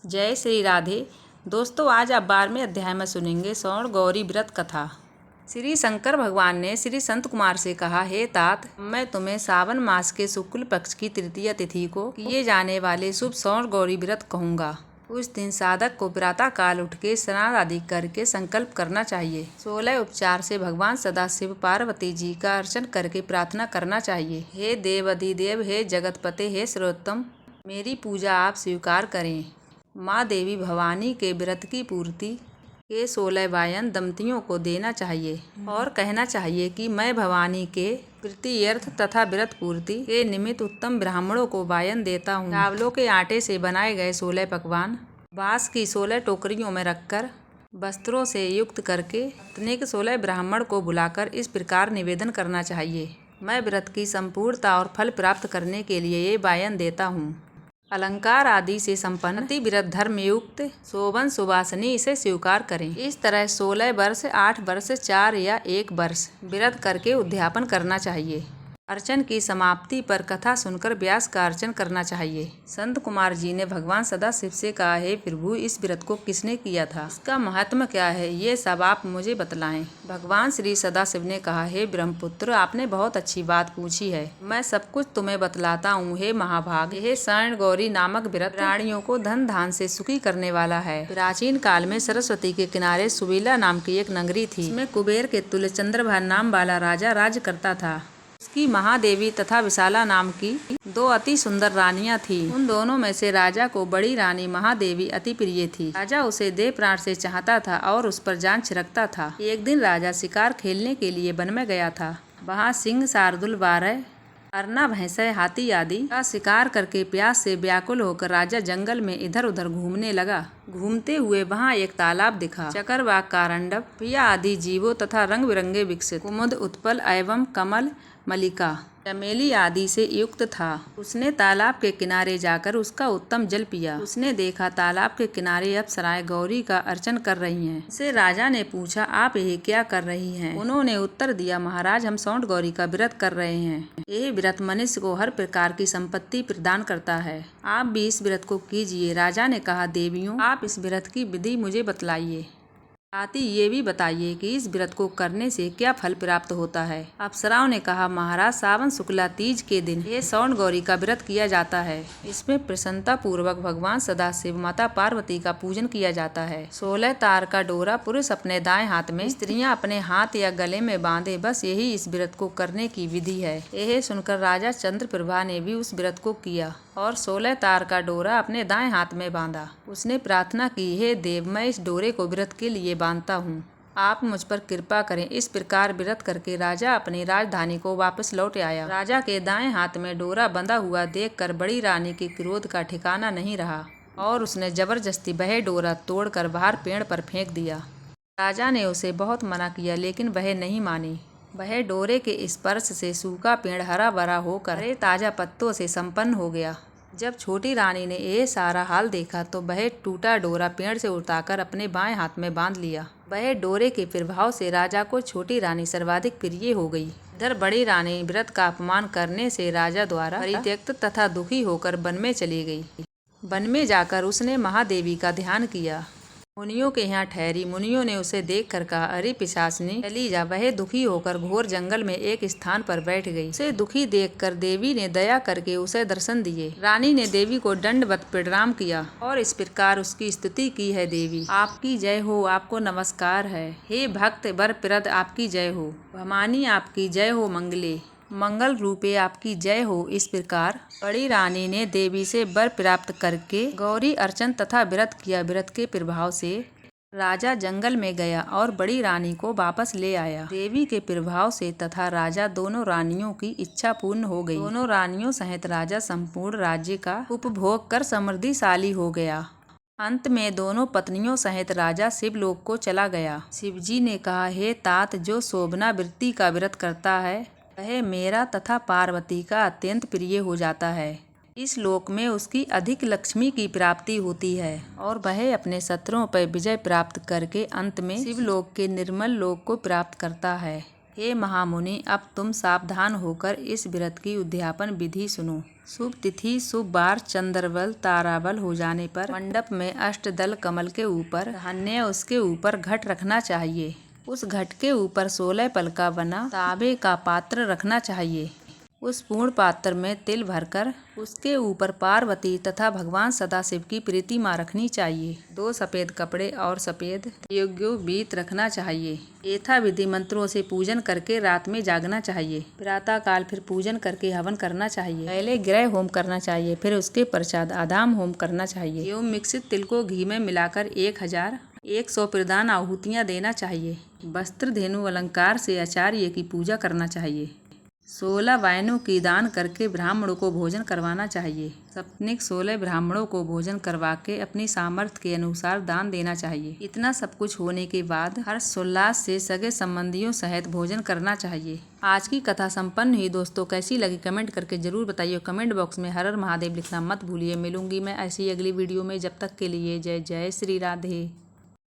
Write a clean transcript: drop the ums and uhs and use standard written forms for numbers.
जय श्री राधे। दोस्तों, आज आप 12वें अध्याय में सुनेंगे श्रवण गौरी व्रत कथा। श्री शंकर भगवान ने श्री संत कुमार से कहा, हे तात, मैं तुम्हें सावन मास के शुक्ल पक्ष की तृतीया तिथि को किए जाने वाले शुभ श्रवण गौरी व्रत कहूँगा। उस दिन साधक को प्रातः काल उठ के स्नान आदि करके संकल्प करना चाहिए। 16 उपचार से भगवान सदाशिव पार्वती जी का अर्चन करके प्रार्थना करना चाहिए। हे देव अधिदेव, हे जगतपते, हे सर्वोत्तम, मेरी पूजा आप स्वीकार करें। माँ देवी भवानी के व्रत की पूर्ति के 16 वायन दंपतियों को देना चाहिए और कहना चाहिए कि मैं भवानी के प्रीत्यर्थ तथा व्रत पूर्ति के निमित्त उत्तम ब्राह्मणों को वायन देता हूँ। चावलों के आटे से बनाए गए 16 पकवान बांस की 16 टोकरियों में रखकर वस्त्रों से युक्त करके अपने के 16 ब्राह्मण को बुलाकर इस प्रकार निवेदन करना चाहिए, मैं व्रत की संपूर्णता और फल प्राप्त करने के लिए ये वायन देता हूँ। अलंकार आदि से संपन्न अति व्रत धर्म युक्त शोभन सुवासिनी इसे स्वीकार करें। इस तरह 16 वर्ष, 8 वर्ष, 4 या 1 वर्ष व्रत करके उद्यापन करना चाहिए। अर्चन की समाप्ति पर कथा सुनकर व्यास का अर्चन करना चाहिए। संत कुमार जी ने भगवान सदाशिव से कहा, हे प्रभु, इस व्रत को किसने किया था, इसका महत्व क्या है, ये सब आप मुझे बतलाएं। भगवान श्री सदाशिव ने कहा, हे ब्रह्मपुत्र, आपने बहुत अच्छी बात पूछी है, मैं सब कुछ तुम्हें बतलाता हूँ। हे महाभाग, यह शरण गौरी नामक व्रत प्राणियों को धन धान से सुखी करने वाला है। प्राचीन काल में सरस्वती के किनारे सुबीला नाम की एक नगरी थी। इसमें कुबेर के तुल्य चंद्रभान नाम वाला राजा राज्य करता था। उसकी महादेवी तथा विशाला नाम की 2 अति सुंदर रानियां थीं। उन दोनों में से राजा को बड़ी रानी महादेवी अति प्रिय थी। राजा उसे देह प्राण से चाहता था और उस पर जान छिड़कता था। एक दिन राजा शिकार खेलने के लिए वन में गया था। वहाँ सिंह, शार्दूल, बारह, अरना, भैंसे, हाथी आदि का शिकार करके प्यास से व्याकुल होकर राजा जंगल में इधर उधर घूमने लगा। घूमते हुए वहाँ एक तालाब दिखा। चकरवाक, कारंडव, पिया आदि जीवों तथा रंग बिरंगे विकसित कुमुद, उत्पल एवं कमल, मलिका, चमेली आदि से युक्त था। उसने तालाब के किनारे जाकर उसका उत्तम जल पिया। उसने देखा तालाब के किनारे अप्सराएं गौरी का अर्चन कर रही हैं। उससे राजा ने पूछा, आप ये क्या कर रही हैं? उन्होंने उत्तर दिया, महाराज, हम श्रवण गौरी का व्रत कर रहे हैं। ये व्रत मनुष्य को हर प्रकार की संपत्ति प्रदान करता है, आप भी इस व्रत को कीजिए। राजा ने कहा, देवियों, आप इस व्रत की विधि मुझे बतलाइए। साथ ही ये भी बताइए कि इस व्रत को करने से क्या फल प्राप्त होता है। अप्सराओं ने कहा, महाराज, सावन शुक्ला तीज के दिन ये श्रवण गौरी का व्रत किया जाता है। इसमें प्रसन्नता पूर्वक भगवान सदाशिव, माता पार्वती का पूजन किया जाता है। 16 तार का डोरा पुरुष अपने दाएं हाथ में, स्त्रियां अपने हाथ या गले में बांधे, बस यही इस व्रत को करने की विधि है। यह सुनकर राजा चंद्रप्रभा ने भी उस व्रत को किया और 16 तार का डोरा अपने दाएं हाथ में बांधा। उसने प्रार्थना की, हे देव, मैं इस डोरे को व्रत के लिए बांधता हूँ, आप मुझ पर कृपा करें। इस प्रकार व्रत करके राजा अपनी राजधानी को वापस लौट आया। राजा के दाएं हाथ में डोरा बंधा हुआ देखकर बड़ी रानी के क्रोध का ठिकाना नहीं रहा और उसने जबरदस्ती वह डोरा तोड़कर बाहर पेड़ पर फेंक दिया। राजा ने उसे बहुत मना किया, लेकिन वह नहीं मानी। वह डोरे के स्पर्श से सूखा पेड़ हरा भरा होकर हरे ताजा पत्तों से संपन्न हो गया। जब छोटी रानी ने यह सारा हाल देखा तो वह टूटा डोरा पेड़ से उतारकर अपने बाएं हाथ में बांध लिया। वह डोरे के प्रभाव से राजा को छोटी रानी सर्वाधिक प्रिय हो गई। इधर बड़ी रानी व्रत का अपमान करने से राजा द्वारा परित्यक्त तथा दुखी होकर वन में चली गई। वन में जाकर उसने महादेवी का ध्यान किया। मुनियों के यहाँ ठहरी। मुनियों ने उसे देखकर कहा, अरे पिशाचिनी, चली जा। वह दुखी होकर घोर जंगल में एक स्थान पर बैठ गई। उसे दुखी देखकर देवी ने दया करके उसे दर्शन दिए। रानी ने देवी को दंडवत प्रणाम किया और इस प्रकार उसकी स्तुति की है, देवी, आपकी जय हो, आपको नमस्कार है। हे भक्त वरप्रद, आपकी जय हो। भवानी, आपकी जय हो। मंगले, मंगल रूपे, आपकी जय हो। इस प्रकार बड़ी रानी ने देवी से वर प्राप्त करके गौरी अर्चन तथा व्रत किया। व्रत के प्रभाव से राजा जंगल में गया और बड़ी रानी को वापस ले आया। देवी के प्रभाव से तथा राजा दोनों रानियों की इच्छा पूर्ण हो गई। दोनों रानियों सहित राजा संपूर्ण राज्य का उपभोग कर समृद्धिशाली हो गया। अंत में दोनों पत्नियों सहित राजा शिवलोक को चला गया। शिवजी ने कहा, हे तात, जो शोभना वृत्ति का व्रत करता है वह मेरा तथा पार्वती का अत्यंत प्रिय हो जाता है। इस लोक में उसकी अधिक लक्ष्मी की प्राप्ति होती है और वह अपने शत्रुओं पर विजय प्राप्त करके अंत में शिवलोक के निर्मल लोक को प्राप्त करता है। हे महामुनि, अब तुम सावधान होकर इस व्रत की उद्यापन विधि सुनो। शुभ तिथि, शुभ वार, चंद्रबल, ताराबल हो जाने पर मंडप में अष्टदल कमल के ऊपर धान्य, उसके ऊपर घट रखना चाहिए। उस घट के ऊपर 16 पल का बना तांबे का पात्र रखना चाहिए। उस पूर्ण पात्र में तिल भरकर उसके ऊपर पार्वती तथा भगवान सदाशिव की प्रतिमा रखनी चाहिए। 2 सफेद कपड़े और सफेद यज्ञोपवीत रखना चाहिए। यथाविधि मंत्रों से पूजन करके रात में जागना चाहिए। प्रातः काल फिर पूजन करके हवन करना चाहिए। पहले ग्रह होम करना चाहिए, फिर उसके पश्चात आधाम होम करना चाहिए। एवं मिश्रित तिल को घी में मिलाकर 1100 प्रदान आहुतियाँ देना चाहिए। वस्त्र, धेनु अलंकार से आचार्य की पूजा करना चाहिए। 16 वायनों की दान करके ब्राह्मणों को भोजन करवाना चाहिए। सपत्नीक 16 ब्राह्मणों को भोजन करवा के अपनी सामर्थ्य के अनुसार दान देना चाहिए। इतना सब कुछ होने के बाद हर्षोल्लास से सगे संबंधियों सहित भोजन करना चाहिए। आज की कथा संपन्न हुई। दोस्तों कैसी लगी कमेंट करके जरूर बताइए। कमेंट बॉक्स में हर हर महादेव लिखना मत भूलिए। मिलूंगी मैं ऐसी अगली वीडियो में। जब तक के लिए जय जय श्री राधे।